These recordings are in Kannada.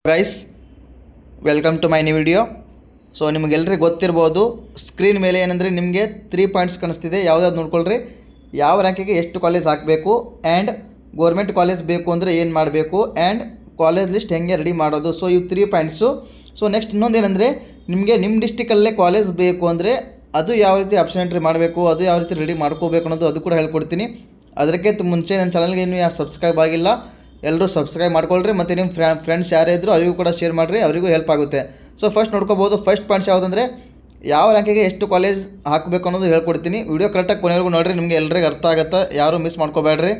Guys, welcome to my new video. So ನಿಮಗೆಲ್ಲರಿಗೂ ಗೊತ್ತಿರ್ಬೋದು, ಸ್ಕ್ರೀನ್ ಮೇಲೆ ಏನಂದರೆ ನಿಮಗೆ 3 ಪಾಯಿಂಟ್ಸ್ ಕಾಣಿಸ್ತಿದೆ. ಯಾವುದಾದ್ರು ನೋಡ್ಕೊಳ್ರಿ. ಯಾವ ರ್ಯಾಂಕಿಗೆ ಎಷ್ಟು ಕಾಲೇಜ್ ಹಾಕಬೇಕು, ಆ್ಯಂಡ್ ಗೋರ್ಮೆಂಟ್ ಕಾಲೇಜ್ ಬೇಕು ಅಂದರೆ ಏನು ಮಾಡಬೇಕು, ಆ್ಯಂಡ್ ಕಾಲೇಜ್ ಲಿಸ್ಟ್ ಹೆಂಗೆ ರೆಡಿ ಮಾಡೋದು. ಸೊ ಇವು 3 ಪಾಯಿಂಟ್ಸು. ಸೊ ನೆಕ್ಸ್ಟ್ ಇನ್ನೊಂದೇನೆಂದರೆ, ನಿಮಗೆ ನಿಮ್ಮ ಡಿಸ್ಟಿಕಲ್ಲೇ ಕಾಲೇಜ್ ಬೇಕು ಅಂದರೆ ಅದು ಯಾವ ರೀತಿ ಆಪ್ಷನ್ ಎಂಟ್ರಿ ಮಾಡಬೇಕು, ಅದು ಯಾವ ರೀತಿ ರೆಡಿ ಮಾಡ್ಕೋಬೇಕು ಅನ್ನೋದು ಅದು ಕೂಡ ಹೇಳ್ಕೊಡ್ತೀನಿ. ಅದಕ್ಕಿಂತ ಮುಂಚೆ ನನ್ನ ಚಾನಲ್ಗೆ ಇನ್ನೂ ಯಾರು ಸಬ್ಸ್ಕ್ರೈಬ್ ಆಗಿಲ್ಲ, ಎಲ್ಲರೂ ಸಬ್ಸ್ಕ್ರೈಬ್ ಮಾಡ್ಕೊಳ್ರಿ. ಮತ್ತು ನಿಮ್ಮ ಫ್ರೆಂಡ್ಸ್ ಯಾರೇ ಇದ್ದರೂ ಅವರಿಗೂ ಕೂಡ ಶೇರ್ ಮಾಡಿರಿ, ಅವರಿಗೂ ಹೆಲ್ಪ್ ಆಗುತ್ತೆ. ಸೊ ಫಸ್ಟ್ ನೋಡ್ಕೋಬೋದು. ಫಸ್ಟ್ ಪಾಯಿಂಟ್ಸ್ ಯಾವುದಂದರೆ, ಯಾವ ರ್ಯಾಂಕಿಗೆ ಎಷ್ಟು ಕಾಲೇಜ್ ಹಾಕಬೇಕು ಅನ್ನೋದು ಹೇಳ್ಕೊಡ್ತೀನಿ. ವಿಡಿಯೋ ಕರೆಕ್ಟಾಗಿ ಕೊನೆವರೆಗೂ ನೋಡಿರಿ, ನಿಮಗೆ ಎಲ್ಲರಿಗೂ ಅರ್ಥ ಆಗುತ್ತೆ, ಯಾರೂ ಮಿಸ್ ಮಾಡ್ಕೋಬೇಡ್ರಿ.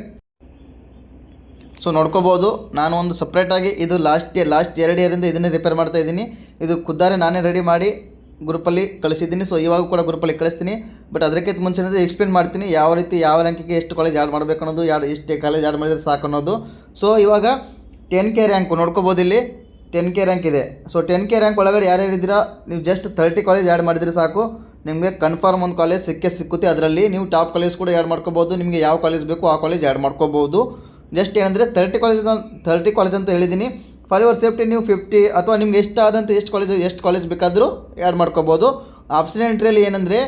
ಸೊ ನೋಡ್ಕೋಬೋದು, ನಾನು ಒಂದು ಸಪ್ರೇಟಾಗಿ ಇದು ಲಾಸ್ಟ್ 2 ಇಯರಿಂದ ಇದನ್ನೇ ರಿಪೇರ್ ಮಾಡ್ತಾ ಇದ್ದೀನಿ. ಇದು ಖುದ್ದಾರೆ ನಾನೇ ರೆಡಿ ಮಾಡಿ ಗ್ರೂಪಲ್ಲಿ ಕಳಿಸಿದ್ದೀನಿ. ಸೊ ಇವಾಗ ಕೂಡ ಗ್ರೂಪಲ್ಲಿ ಕಳಿಸ್ತೀನಿ. ಬಟ್ ಅದಕ್ಕಿಂತ ಮುಂಚೆ ಎಕ್ಸ್ಪ್ಲೇನ್ ಮಾಡ್ತೀನಿ ಯಾವ ರೀತಿ ಯಾವ ರ್ಯಾಂಕಿಗೆ ಎಷ್ಟು ಕಾಲೇಜ್ ಆ್ಯಡ್ ಮಾಡಬೇಕು ಅನ್ನೋದು, ಎಷ್ಟು ಕಾಲೇಜ್ ಆ್ಯಡ್ ಮಾಡಿದರೆ ಸಾಕು ಅನ್ನೋದು. ಸೊ ಇವಾಗ 10K ರ್ಯಾಂಕು ನೋಡ್ಕೋಬೋದು. ಇಲ್ಲಿ 10K ರ್ಯಾಂಕ್ ಇದೆ. ಸೊ 10K ರ್ಯಾಂಕ್ ಒಳಗಡೆ ಯಾರ್ಯಾರು ಇದ್ದೀರಾ, ನೀವು ಜಸ್ಟ್ 30 ಕಾಲೇಜ್ ಆ್ಯಡ್ ಮಾಡಿದರೆ ಸಾಕು, ನಿಮಗೆ ಕನ್ಫರ್ಮ್ ಒಂದು ಕಾಲೇಜ್ ಸಿಕ್ಕುತ್ತೆ. ಅದರಲ್ಲಿ ನೀವು ಟಾಪ್ ಕಾಲೇಜ್ ಕೂಡ ಆ್ಯಡ್ ಮಾಡ್ಕೋಬೋದು. ನಿಮಗೆ ಯಾವ ಕಾಲೇಜ್ ಬೇಕು ಆ ಕಾಲೇಜ್ ಆ್ಯಡ್ ಮಾಡ್ಕೋಬೋದು. ಜಸ್ಟ್ ಏನಂದರೆ 30 ಕಾಲೇಜ್ ಅಂತ ಹೇಳಿದ್ದೀನಿ. ಫಾರ್ ಯುವರ್ ಸೇಫ್ಟಿ ನೀವು 50 ಅಥವಾ ನಿಮ್ಗೆ ಎಷ್ಟು ಕಾಲೇಜ್ ಬೇಕಾದರೂ ಆ್ಯಡ್ ಮಾಡ್ಕೋಬೋದು. ಆಪ್ಷನ್ ಎಂಟ್ರಿಯಲ್ಲಿ ಏನಂದರೆ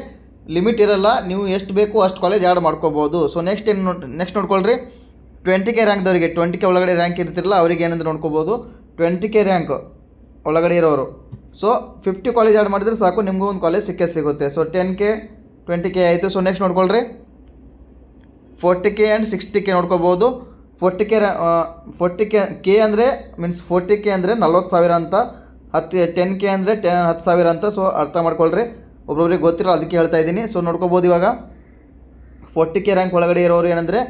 ಲಿಮಿಟ್ ಇರಲ್ಲ, ನೀವು ಎಷ್ಟು ಬೇಕು ಅಷ್ಟು ಕಾಲೇಜ್ ಆ್ಯಡ್ ಮಾಡ್ಕೋಬೋದು. ಸೊ ನೆಕ್ಸ್ಟ್ ನೋಡ್ಕೊಳ್ರಿ. 20K ರ್ಯಾಂಕ್ದವರಿಗೆ, 20K ಒಳಗಡೆ ರ್ಯಾಂಕ್ ಇರ್ತಿರಲ್ಲ ಅವ್ರಿಗೆ ಏನಂದ್ರೆ ನೋಡ್ಕೋಬೋದು. 20K ರ್ಯಾಂಕ್ ಒಳಗಡೆ ಇರೋರು ಸೊ 50 ಕಾಲೇಜ್ ಆ್ಯಡ್ ಮಾಡಿದರೆ ಸಾಕು, ನಿಮಗೂ ಒಂದು ಕಾಲೇಜ್ ಸಿಗುತ್ತೆ. ಸೊ 10K 20K ಆಯಿತು. So next ನೋಡ್ಕೊಳ್ರಿ. 40K and 60K ನೋಡ್ಕೋಬೋದು. 40K ಅಂದರೆ ಮೀನ್ಸ್ 40K ಅಂದರೆ 40,000 ಅಂತ, 10K ಅಂದರೆ 10,000 ಅಂತ. ಸೊ ಅರ್ಥ ಮಾಡ್ಕೊಳ್ರಿ, ಒಬ್ಬೊಬ್ರಿಗೆ ಗೊತ್ತಿರೋ ಅದಕ್ಕೆ ಹೇಳ್ತಾ ಇದ್ದೀನಿ. ಸೊ ನೋಡ್ಕೋಬೋದು. ಇವಾಗ 40K ರ್ಯಾಂಕ್ ಒಳಗಡೆ ಇರೋರು ಏನಂದರೆ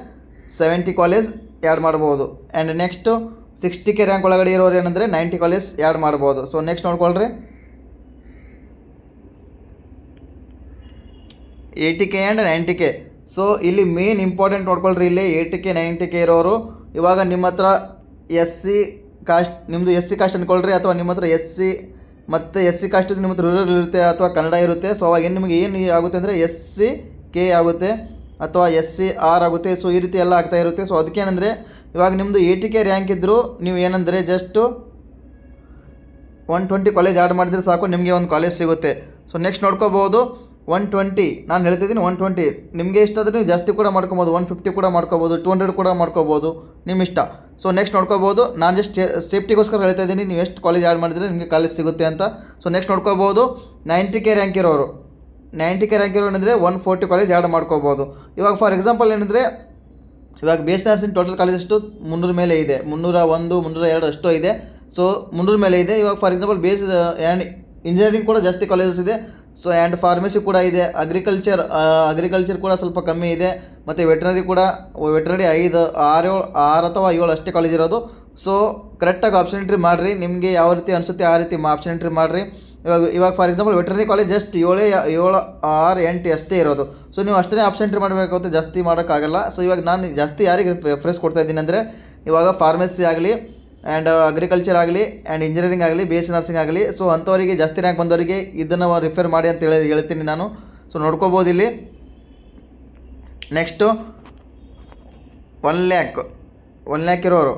70 ಕಾಲೇಜ್ ಆ್ಯಡ್ ಮಾಡ್ಬೋದು. ಆ್ಯಂಡ್ ನೆಕ್ಸ್ಟು 60K ರ್ಯಾಂಕ್ ಒಳಗಡೆ ಇರೋರು ಏನಂದರೆ 90 ಕಾಲೇಜ್ ಆ್ಯಡ್ ಮಾಡ್ಬೋದು. ಸೊ ನೆಕ್ಸ್ಟ್ ನೋಡ್ಕೊಳ್ರಿ. 80K and 90K. ಸೊ ಇಲ್ಲಿ ಮೇನ್ ಇಂಪಾರ್ಟೆಂಟ್ ನೋಡ್ಕೊಳ್ರಿ. ಇಲ್ಲಿ 80K 90K ಇರೋರು, ಇವಾಗ ನಿಮ್ಮ ಹತ್ರ SC ಕಾಸ್ಟ್, ನಿಮ್ಮದು SC ಕಾಸ್ಟ್ ಅಂದ್ಕೊಳ್ರಿ, ಅಥವಾ ನಿಮ್ಮ ಹತ್ರ SC ಮತ್ತು SC ಕಾಸ್ಟ್ ನಿಮ್ಮ ಹತ್ರ ರೂರಲ್ ಇರುತ್ತೆ ಅಥವಾ ಕನ್ನಡ ಇರುತ್ತೆ. ಸೊ ಅವಾಗ ನಿಮಗೆ ಏನು ಆಗುತ್ತೆ ಅಂದರೆ SCK ಆಗುತ್ತೆ ಅಥವಾ SCR ಆಗುತ್ತೆ. ಸೊ ಈ ರೀತಿ ಎಲ್ಲ ಆಗ್ತಾ ಇರುತ್ತೆ. ಸೊ ಅದಕ್ಕೇನೆಂದರೆ, ಇವಾಗ ನಿಮ್ಮದು 80K ರ್ಯಾಂಕ್ ಇದ್ದರೂ ನೀವು ಏನಂದರೆ ಜಸ್ಟು 120 ಕಾಲೇಜ್ ಆ್ಯಡ್ ಮಾಡಿದರೆ ಸಾಕು, ನಿಮಗೆ ಒಂದು ಕಾಲೇಜ್ ಸಿಗುತ್ತೆ. ಸೊ ನೆಕ್ಸ್ಟ್ ನೋಡ್ಕೋಬೋದು. 120 ನಾನು ಹೇಳ್ತಿದ್ದೀನಿ. 120 ನಿಮಗೆ ಇಷ್ಟ ಆದರೆ ನೀವು ಜಾಸ್ತಿ ಕೂಡ ಮಾಡ್ಕೋಬೋದು, 150 ಕೂಡ ಮಾಡ್ಕೋಬೋದು, 200 ಕೂಡ ಮಾಡ್ಕೋಬೋದು, ನಿಮ್ಮ ಇಷ್ಟ. ಸೊ ನೆಕ್ಸ್ಟ್ ನೋಡ್ಕೋಬೋದು. ನಾನು ಜಸ್ಟ್ ಸೇಫ್ಟಿಗೋಸ್ಕರ ಹೇಳ್ತಾ ಇದ್ದೀನಿ, ನೀವು ಎಷ್ಟು ಕಾಲೇಜ್ ಆ್ಯಡ್ ಮಾಡಿದರೆ ನಿಮಗೆ ಕಾಲೇಜ್ ಸಿಗುತ್ತೆ ಅಂತ. ಸೊ ನೆಕ್ಸ್ಟ್ ನೋಡ್ಕೋಬೋದು. 90K ರ್ಯಾಂಕ್ ಇರೋರು ಏನಂದರೆ 140 ಕಾಲೇಜ್ ಆ್ಯಡ್ ಮಾಡ್ಕೋಬೋದು. ಇವಾಗ ಫಾರ್ ಎಕ್ಸಾಂಪಲ್ ಏನಂದರೆ, ಇವಾಗ BSc ನರ್ಸಿಂಗ್ ಟೋಟಲ್ ಕಾಲೇಜ್ ಅಷ್ಟು 300 ಮೇಲೆ ಇದೆ, 301 302 ಅಷ್ಟೋ ಇದೆ. ಸೊ 300 ಮೇಲೆ ಇದೆ. ಇವಾಗ ಫಾರ್ ಎಕ್ಸಾಂಪಲ್ ಆ್ಯಂಡ್ ಇಂಜಿನಿಯರಿಂಗ್ ಕೂಡ ಜಾಸ್ತಿ ಕಾಲೇಜಸ್ ಇದೆ. ಸೊ ಆ್ಯಂಡ್ ಫಾರ್ಮಸಿ ಕೂಡ ಇದೆ. ಅಗ್ರಿಕಲ್ಚರ್ ಕೂಡ ಸ್ವಲ್ಪ ಕಮ್ಮಿ ಇದೆ. ಮತ್ತು ವೆಟ್ರನರಿ 6 ಅಥವಾ 7 ಅಷ್ಟೇ ಕಾಲೇಜ್ ಇರೋದು. ಸೊ ಕರೆಕ್ಟಾಗಿ ಆಪ್ಷನ್ ಎಂಟ್ರಿ ಮಾಡಿರಿ, ನಿಮಗೆ ಯಾವ ರೀತಿ ಅನಿಸುತ್ತೆ ಆ ರೀತಿ ಆಪ್ಷನ್ ಎಂಟ್ರಿ ಮಾಡಿರಿ. ಇವಾಗ for example veterinary college just 7, 6, 8 ಅಷ್ಟೇ ಇರೋದು. ಸೊ ನೀವು ಅಷ್ಟೇ ಆಪ್ಷನ್ ಎಂಟ್ರಿ ಮಾಡಬೇಕಾಗುತ್ತೆ, ಜಾಸ್ತಿ ಮಾಡೋಕ್ಕಾಗಲ್ಲ. ಸೊ ಇವಾಗ ನಾನು ಜಾಸ್ತಿ ಯಾರಿಗೆ ಪ್ರೆಫರೆನ್ಸ್ ಕೊಡ್ತಾ ಇದ್ದೀನಿ ಅಂದರೆ, ಇವಾಗ ಫಾರ್ಮಸಿ ಆಗಲಿ ಆ್ಯಂಡ್ ಅಗ್ರಿಕಲ್ಚರ್ ಆಗಲಿ ಆ್ಯಂಡ್ ಇಂಜಿನಿಯರಿಂಗ್ ಆಗಲಿ BSc ನರ್ಸಿಂಗ್ ಆಗಲಿ, ಸೊ ಅಂಥವರಿಗೆ ಜಾಸ್ತಿ ರ್ಯಾಂಕ್ ಬಂದವರಿಗೆ ಇದನ್ನು ರಿಫರ್ ಮಾಡಿ ಅಂತ ಹೇಳ್ತೀನಿ ನಾನು. ಸೊ ನೋಡ್ಕೋಬೋದು ಇಲ್ಲಿ. ನೆಕ್ಸ್ಟು 1 ಲ್ಯಾಕ್ ಇರೋರು,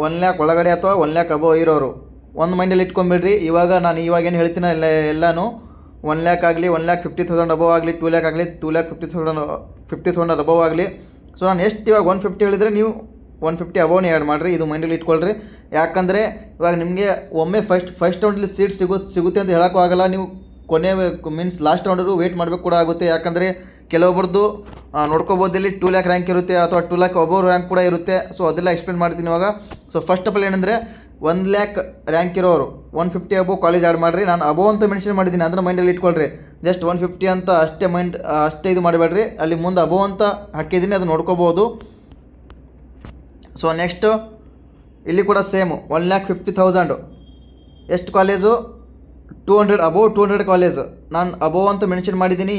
1 ಲ್ಯಾಕ್ ಒಳಗಡೆ ಅಥವಾ 1 ಲ್ಯಾಕ್ ಅಬೋವ್ ಇರೋರು ಒಂದು ಮೈಂಡಲ್ಲಿ ಇಟ್ಕೊಂಬಿಡ್ರಿ. ನಾನು ಇವಾಗೇನು ಹೇಳ್ತೀನಿ ಎಲ್ಲನೂ 1 ಲ್ಯಾಕ್ ಆಗಲಿ, 1,50,000 ಅಬೋವ್ ಆಗಲಿ, 2 ಲ್ಯಾಕ್ ಆಗಲಿ, 2,50,000 ಅಬೋವ್ ಆಗಲಿ. ಸೊ ನಾನು ಎಷ್ಟು ಇವಾಗ 150 ಹೇಳಿದರೆ ನೀವು 150 ಅಬೋವ್ನೇ ಆ್ಯಡ್ ಮಾಡಿರಿ, ಇದು ಮೈಂಡಲ್ಲಿ ಇಟ್ಕೊಳ್ರಿ. ಯಾಕಂದರೆ ಇವಾಗ ನಿಮಗೆ ಒಮ್ಮೆ ಫಸ್ಟ್ ರೌಂಡಲ್ಲಿ ಸೀಟ್ ಸಿಗುತ್ತೆ ಅಂತ ಹೇಳೋಕ್ಕೂ ಆಗಲ್ಲ. ನೀವು ಮೀನ್ಸ್ ಲಾಸ್ಟ್ ರೌಂಡರು ವೆಯ್ಟ್ ಮಾಡಬೇಕು ಕೂಡ ಆಗುತ್ತೆ. ಯಾಕಂದರೆ ಕೆಲವೊಬ್ಬರದ್ದು ನೋಡ್ಕೋಬೋದು, ಇಲ್ಲಿ 2 ಲ್ಯಾಕ್ ರ್ಯಾಂಕ್ ಇರುತ್ತೆ ಅಥವಾ 2 ಲ್ಯಾಕ್ ಅಬೋವ್ ರ್ಯಾಂಕ್ ಕೂಡ ಇರುತ್ತೆ. ಸೊ ಅದೆಲ್ಲ ಎಕ್ಸ್ಪ್ಲೇನ್ ಮಾಡ್ತೀನಿ ಇವಾಗ. ಸೊ ಫಸ್ಟ್ ಆಫ್ ಆಲ್ ಏನಂದರೆ, 1 ಲ್ಯಾಕ್ ರ್ಯಾಂಕ್ ಇರೋರು 150 ಅಬೋವ್ ಕಾಲೇಜ್ ಆ್ಯಡ್ ಮಾಡಿರಿ. ನಾನು ಅಬೋವ್ ಅಂತ ಮೆನ್ಷನ್ ಮಾಡಿದ್ದೀನಿ, ಅದನ್ನು ಮೈಂಡಲ್ಲಿ ಇಟ್ಕೊಳ್ರಿ. ಜಸ್ಟ್ 150 ಅಂತ ಅಷ್ಟೇ ಇದು ಮಾಡಬೇಡ್ರಿ, ಅಲ್ಲಿ ಮುಂದೆ ಅಬೋವ್ ಅಂತ ಹಾಕಿದ್ದೀನಿ, ಅದು ನೋಡ್ಕೋಬೋದು. ಸೊ ನೆಕ್ಸ್ಟು ಇಲ್ಲಿ ಕೂಡ ಸೇಮು 1,50,000 ಎಷ್ಟು ಕಾಲೇಜು, 200 ಕಾಲೇಜು. ನಾನು ಅಬೋವ್ ಅಂತ ಮೆನ್ಷನ್ ಮಾಡಿದ್ದೀನಿ,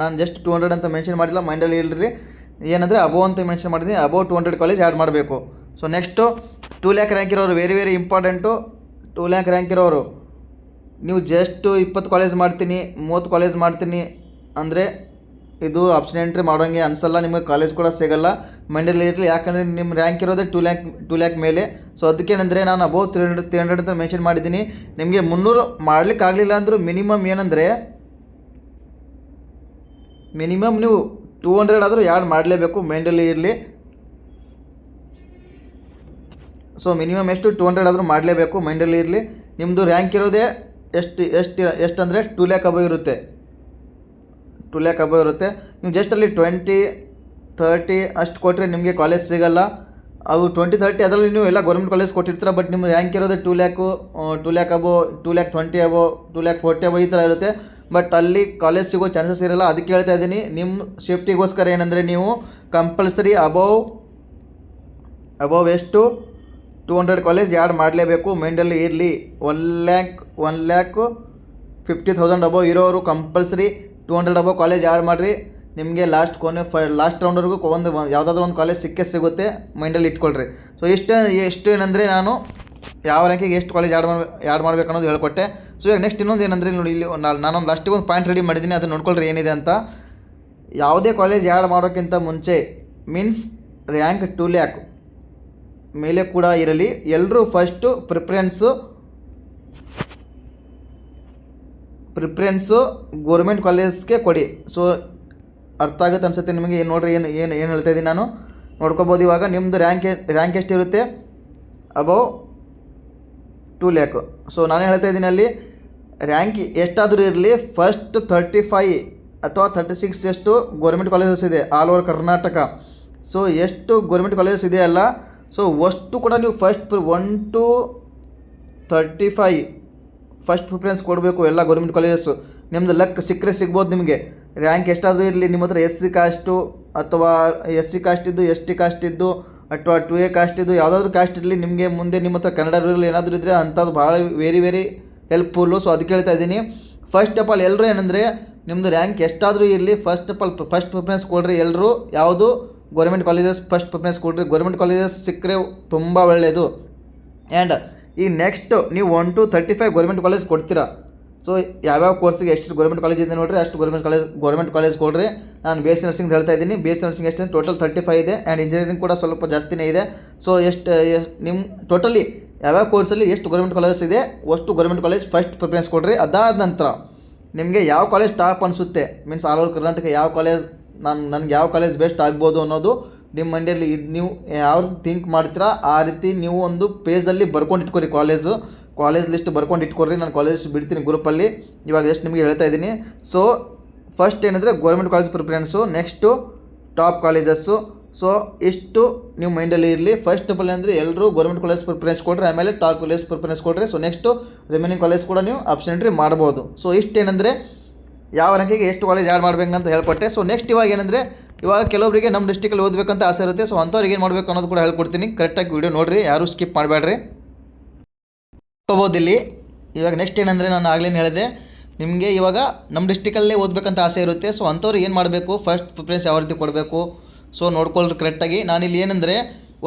ನಾನು ಜಸ್ಟ್ 200 ಅಂತ ಮೆನ್ಷನ್ ಮಾಡಿಲ್ಲ, ಮೈಂಡಲ್ಲಿ ಇಲ್ಲರಿ. ಏನಂದರೆ ಅಬೋವ್ ಅಂತ ಮೆನ್ಷನ್ ಮಾಡಿದ್ದೀನಿ, ಅಬೋವ್ 200 ಕಾಲೇಜ್ ಆ್ಯಡ್ ಮಾಡಬೇಕು. ಸೊ ನೆಕ್ಸ್ಟು 2 ಲ್ಯಾಕ್ ರ್ಯಾಂಕ್ ಇರೋರು, ವೆರಿ ಇಂಪಾರ್ಟೆಂಟು. 2 ಲ್ಯಾಕ್ ರ್ಯಾಂಕ್ ಇರೋರು ನೀವು ಜಸ್ಟು 20 ಕಾಲೇಜ್ ಮಾಡ್ತೀನಿ, 30 ಕಾಲೇಜ್ ಮಾಡ್ತೀನಿ ಅಂದರೆ ಇದು ಆಪ್ಷನ್ ಎಂಟ್ರಿ ಮಾಡೋಂಗೆ ಅನಿಸಲ್ಲ, ನಿಮಗೆ ಕಾಲೇಜ್ ಕೂಡ ಸಿಗಲ್ಲ ಮಂಡ್ಯಲ್ಲಿ ಇರಲಿ. ಯಾಕಂದರೆ ನಿಮ್ಮ ರ್ಯಾಂಕ್ ಇರೋದೇ 2 ಲ್ಯಾಕ್ ಮೇಲೆ. ಸೊ ಅದಕ್ಕೇನೆಂದರೆ ನಾನು ಅಬೌವ್ 300 ಅಂತ ಮೆನ್ಷನ್ ಮಾಡಿದ್ದೀನಿ. ನಿಮಗೆ 300 ಮಾಡ್ಲಿಕ್ಕೆ ಆಗಲಿಲ್ಲ ಅಂದರೂ ಮಿನಿಮಮ್ ನೀವು 200 ಆದರೂ ಯಾಡ್ ಮಾಡಲೇಬೇಕು ಮಂಡ್ಯಲ್ಲಿ ಇರಲಿ. ಸೊ ಮಿನಿಮಮ್ ಎಷ್ಟು 200 ಆದರೂ ಮಾಡಲೇಬೇಕು ಮೈಂಡಲ್ಲಿ ಇರಲಿ. ನಿಮ್ಮದು ರ್ಯಾಂಕ್ ಇರೋದೇ ಎಷ್ಟು ಅಂದರೆ 2 ಲ್ಯಾಕ್ ಅಬೌವ್ ಇರುತ್ತೆ. 2 ಲ್ಯಾಕ್ ಅಬೌವ್ ಇರುತ್ತೆ. ನೀವು ಜಸ್ಟ್ ಅಲ್ಲಿ 20-30 ಅಷ್ಟು ಕೊಟ್ಟರೆ ನಿಮಗೆ ಕಾಲೇಜ್ ಸಿಗಲ್ಲ. ಅವು 20-30 ಅದರಲ್ಲಿ ನೀವು ಎಲ್ಲ ಗೌರ್ಮೆಂಟ್ ಕಾಲೇಜ್ ಕೊಟ್ಟಿರ್ತೀರ. ಬಟ್ ನಿಮ್ಮ ರ್ಯಾಂಕ್ ಇರೋದೇ 2 ಲ್ಯಾಕ್ ಅಬೌವ್, 2,20,000 ಅಬೌವ್, 2,40,000 ಅಬೌವ್ ಈ ಥರ ಇರುತ್ತೆ. ಬಟ್ ಅಲ್ಲಿ ಕಾಲೇಜ್ ಸಿಗೋ ಚಾನ್ಸಸ್ ಇರೋಲ್ಲ. ಅದಕ್ಕೆ ಹೇಳ್ತಾ ಇದ್ದೀನಿ, ನಿಮ್ಮ ಸೇಫ್ಟಿಗೋಸ್ಕರ ಏನಂದರೆ ನೀವು ಕಂಪಲ್ಸರಿ ಅಬೌವ್ ಎಷ್ಟು 200 ಕಾಲೇಜ್ ಆ್ಯಡ್ ಮಾಡಲೇಬೇಕು ಮೈಂಡಲ್ಲಿ ಇರಲಿ. 1,50,000 ಅಬೌವ್ ಇರೋರು ಕಂಪಲ್ಸರಿ 200 ಅಬೌವ್ ಕಾಲೇಜ್ ಆ್ಯಡ್ ಮಾಡಿರಿ. ನಿಮಗೆ ಲಾಸ್ಟ್ ರೌಂಡ್ವರೆಗೂ ಯಾವುದಾದ್ರೂ ಒಂದು ಕಾಲೇಜ್ ಸಿಗುತ್ತೆ, ಮೈಂಡಲ್ಲಿ ಇಟ್ಕೊಳ್ರಿ. ಸೊ ಎಷ್ಟು ಏನಂದರೆ ನಾನು ಯಾವ ರ್ಯಾಂಕಿಗೆ ಎಷ್ಟು ಕಾಲೇಜ್ ಆ್ಯಡ್ ಮಾಡಬೇಕು ಅನ್ನೋದು ಹೇಳ್ಕೊಟ್ಟೆ. ಸೊ ಈಗ ನೆಕ್ಸ್ಟ್ ಇನ್ನೊಂದು ಏನಂದರೆ ನೋಡಿ, ಇಲ್ಲಿ ನಾನೊಂದು ಲಾಸ್ಟಿಗೆ ಒಂದು ಪಾಯಿಂಟ್ ರೆಡಿ ಮಾಡಿದ್ದೀನಿ, ಅದನ್ನು ನೋಡ್ಕೊಳ್ರಿ ಏನಿದೆ ಅಂತ. ಯಾವುದೇ ಕಾಲೇಜ್ ಆ್ಯಡ್ ಮಾಡೋಕ್ಕಿಂತ ಮುಂಚೆ ಮೀನ್ಸ್ ರ್ಯಾಂಕ್ 2 ಲ್ಯಾಕ್ ಮೇಲೆ ಕೂಡ ಇರಲಿ, ಎಲ್ಲರೂ ಫಸ್ಟು ಪ್ರಿಫರೆನ್ಸು ಗೋರ್ಮೆಂಟ್ ಕಾಲೇಜ್ಗೆ ಕೊಡಿ. ಸೊ ಅರ್ಥ ಆಗುತ್ತೆ ಅನ್ಸುತ್ತೆ ನಿಮಗೆ. ನೋಡಿರಿ ಏನು ಹೇಳ್ತಾ ಇದ್ದೀನಿ ನಾನು, ನೋಡ್ಕೋಬೋದು. ಇವಾಗ ನಿಮ್ಮದು ರ್ಯಾಂಕ್ ಎಷ್ಟಿರುತ್ತೆ, ಅಬೌವ್ 2 ಲ್ಯಾಕ್. ಸೊ ನಾನು ಹೇಳ್ತಾ ಇದ್ದೀನಿ ಅಲ್ಲಿ ರ್ಯಾಂಕ್ ಎಷ್ಟಾದರೂ ಇರಲಿ, ಫಸ್ಟ್ 35 ಅಥವಾ 36 ಎಷ್ಟು ಗೋರ್ಮೆಂಟ್ ಕಾಲೇಜಸ್ ಇದೆ ಆಲ್ ಓವರ್ ಕರ್ನಾಟಕ. ಸೊ ಎಷ್ಟು ಗೋರ್ಮೆಂಟ್ ಕಾಲೇಜಸ್ ಇದೆಯಲ್ಲ, ಸೊ ಅಷ್ಟು ಕೂಡ ನೀವು ಫಸ್ಟ್ 1 to 35 ಫಸ್ಟ್ ಪ್ರಿಫರೆನ್ಸ್ ಕೊಡಬೇಕು ಎಲ್ಲ ಗೌರ್ಮೆಂಟ್ ಕಾಲೇಜಸ್ಸು. ನಿಮ್ಮದು ಲಕ್ ಸಿಕ್ಕರೆ ಸಿಗ್ಬೋದು ನಿಮಗೆ. ರ್ಯಾಂಕ್ ಎಷ್ಟಾದರೂ ಇರಲಿ, ನಿಮ್ಮ ಹತ್ರ SC ಕಾಸ್ಟು ಅಥವಾ SC ಕಾಸ್ಟ್ ಇದ್ದು, ST ಕಾಸ್ಟ್ ಇದ್ದು ಅಥವಾ 2A ಕಾಸ್ಟ್ ಇದ್ದು, ಯಾವುದಾದ್ರೂ ಕಾಸ್ಟ್ ಇರಲಿ, ನಿಮಗೆ ಮುಂದೆ ನಿಮ್ಮ ಹತ್ರ ಕನ್ನಡ ರೂಲ್ ಏನಾದರೂ ಇದ್ದರೆ ಅಂಥದ್ದು ಭಾಳ ವೆರಿ ಹೆಲ್ಪ್ಫುಲ್ಲು. ಸೊ ಅದಕ್ಕೆ ಹೇಳ್ತಾ ಇದ್ದೀನಿ, ಫಸ್ಟ್ ಆಫ್ ಆಲ್ ಎಲ್ಲರೂ ಏನಂದರೆ ನಿಮ್ಮದು ರ್ಯಾಂಕ್ ಎಷ್ಟಾದರೂ ಇರಲಿ, ಫಸ್ಟ್ ಪ್ರಿಫರೆನ್ಸ್ ಕೊಡ್ರಿ ಎಲ್ಲರೂ. ಯಾವುದು ಗೌರ್ಮೆಂಟ್ ಕಾಲೇಜಸ್ ಫಸ್ಟ್ ಪ್ರಿಫರೆನ್ಸ್ ಕೊಡ್ರಿ. ಗೌರ್ಮೆಂಟ್ ಕಾಲೇಜಸ್ ಸಿಕ್ಕರೆ ತುಂಬ ಒಳ್ಳೆಯದು. ಆ್ಯಂಡ್ ಈ ನೆಕ್ಸ್ಟ್ ನೀವು 1 to 35 ಗೌರ್ಮೆಂಟ್ ಕಾಲೇಜ್ ಕೊಡ್ತೀರಾ. ಸೊ ಯಾವ್ಯಾವ ಕೋರ್ಸಿಗೆ ಎಷ್ಟು ಗೌರ್ಮೆಂಟ್ ಕಾಲೇಜ್ ಇದೆ ನೋಡಿರಿ, ಅಷ್ಟು ಗೌರ್ಮೆಂಟ್ ಕಾಲೇಜ್ ಕೊಡ್ರಿ. ನಾನು BSc ನರ್ಸಿಂಗ್ ಹೇಳ್ತಾ ಇದ್ದೀನಿ. BSc ನರ್ಸಿಂಗ್ ಎಷ್ಟು ಟೋಟಲ್ 35 ಇದೆ. ಆ್ಯಂಡ್ ಇಂಜಿನಿಯರಿಂಗ್ ಕೂಡ ಸ್ವಲ್ಪ ಜಾಸ್ತಿನೇ ಇದೆ. ಸೊ ನಿಮ್ಮ ಟೋಟಲಿ ಯಾವ್ಯಾವ ಕೋರ್ಸಲ್ಲಿ ಎಷ್ಟು ಗೌರ್ಮೆಂಟ್ ಕಾಲೇಜಸ್ ಇದೆ ಅಷ್ಟು ಗೌರ್ಮೆಂಟ್ ಕಾಲೇಜ್ ಫಸ್ಟ್ ಪ್ರಿಫರೆನ್ಸ್ ಕೊಡ್ರಿ. ಅದಾದ ನಂತರ ನಿಮಗೆ ಯಾವ ಕಾಲೇಜ್ ಟಾಪ್ ಅನಿಸುತ್ತೆ, ಮೀನ್ಸ್ ಆಲ್ ಓವರ್ ಕರ್ನಾಟಕ ಯಾವ ಕಾಲೇಜ್ ನನಗೆ ಯಾವ ಕಾಲೇಜ್ ಬೆಸ್ಟ್ ಆಗ್ಬೋದು ಅನ್ನೋದು ನಿಮ್ಮ ಮೈಂಡಲ್ಲಿ ಇದು ನೀವು ಯಾವ ಥಿಂಕ್ ಮಾಡ್ತೀರಾ ಆ ರೀತಿ ನೀವು ಒಂದು ಪೇಜಲ್ಲಿ ಬರ್ಕೊಂಡು ಇಟ್ಕೊರಿ. ಕಾಲೇಜ್ ಲಿಸ್ಟ್ ಬರ್ಕೊಂಡು ಇಟ್ಕೊಡ್ರಿ. ನಾನು ಕಾಲೇಜ್ ಬಿಡ್ತೀನಿ ಗ್ರೂಪಲ್ಲಿ. ಇವಾಗ ಎಷ್ಟು ನಿಮಗೆ ಹೇಳ್ತಾ ಇದ್ದೀನಿ. ಸೊ ಫಸ್ಟ್ ಏನಂದರೆ government college preference, next top colleges. So ಇಷ್ಟು ನೀವು ಮೈಂಡಲ್ಲಿ ಇರಲಿ. ಫಸ್ಟ್ ಆಫ್ ಆಲ್ ಅಂದರೆ ಎಲ್ಲರೂ ಗೌರ್ಮೆಂಟ್ ಕಾಲೇಜ್ ಪ್ರಿಫರೆನ್ಸ್ ಕೊಡ್ರಿ, ಆಮೇಲೆ ಟಾಪ್ ಕಾಲೇಜ್ ಪ್ರಿಫರೆನ್ಸ್ ಕೊಡ್ರಿ. ಸೊ ನೆಕ್ಸ್ಟು ರಿಮೈನಿಂಗ್ ಕಾಲೇಜ್ ಕೂಡ ನೀವು ಆಪ್ಷನ್ ಎಂಟ್ರಿ ಮಾಡ್ಬೋದು. ಸೊ ಇಷ್ಟೇನೆಂದರೆ ಯಾವ ರ್ಯಾಂಕಿಗೆ ಎಷ್ಟು ಕಾಲೇಜ್ ಆ್ಯಡ್ ಮಾಡಬೇಕಂತ ಹೇಳ್ಕೊಟ್ಟೆ. ಸೊ ನೆಕ್ಸ್ಟ್ ಇವಾಗ ಏನಂದರೆ, ಇವಾಗ ಕೆಲವರಿಗೆ ನಮ್ಮ ಡಿಸ್ಟಿಕಲ್ಲಿ ಓದಬೇಕಂತ ಆಸೆ ಇರುತ್ತೆ. ಸೊ ಅಂಥವ್ರಿಗೆ ಏನು ಮಾಡಬೇಕು ಅನ್ನೋದು ಕೂಡ ಹೇಳ್ಕೊಡ್ತೀನಿ. ಕರೆಕ್ಟಾಗಿ ವೀಡಿಯೋ ನೋಡಿರಿ, ಯಾರೂ ಸ್ಕಿಪ್ ಮಾಡಬೇಡ್ರಿ. ಇಲ್ಲಿ ಇವಾಗ ನೆಕ್ಸ್ಟ್ ಏನಂದರೆ, ನಾನು ಆಗಲೇ ಹೇಳಿದೆ ನಿಮಗೆ ಇವಾಗ ನಮ್ಮ ಡಿಸ್ಟಿಕಲ್ಲೇ ಓದಬೇಕಂತ ಆಸೆ ಇರುತ್ತೆ. ಸೊ ಅಂಥವ್ರು ಏನು ಮಾಡಬೇಕು, ಫಸ್ಟ್ ಪ್ರಿಫರೆನ್ಸ್ ಯಾವ ರೀತಿ ಕೊಡಬೇಕು ಸೊ ನೋಡ್ಕೊಳ್ರಿ ಕರೆಕ್ಟಾಗಿ. ನಾನಿಲ್ಲಿ ಏನಂದರೆ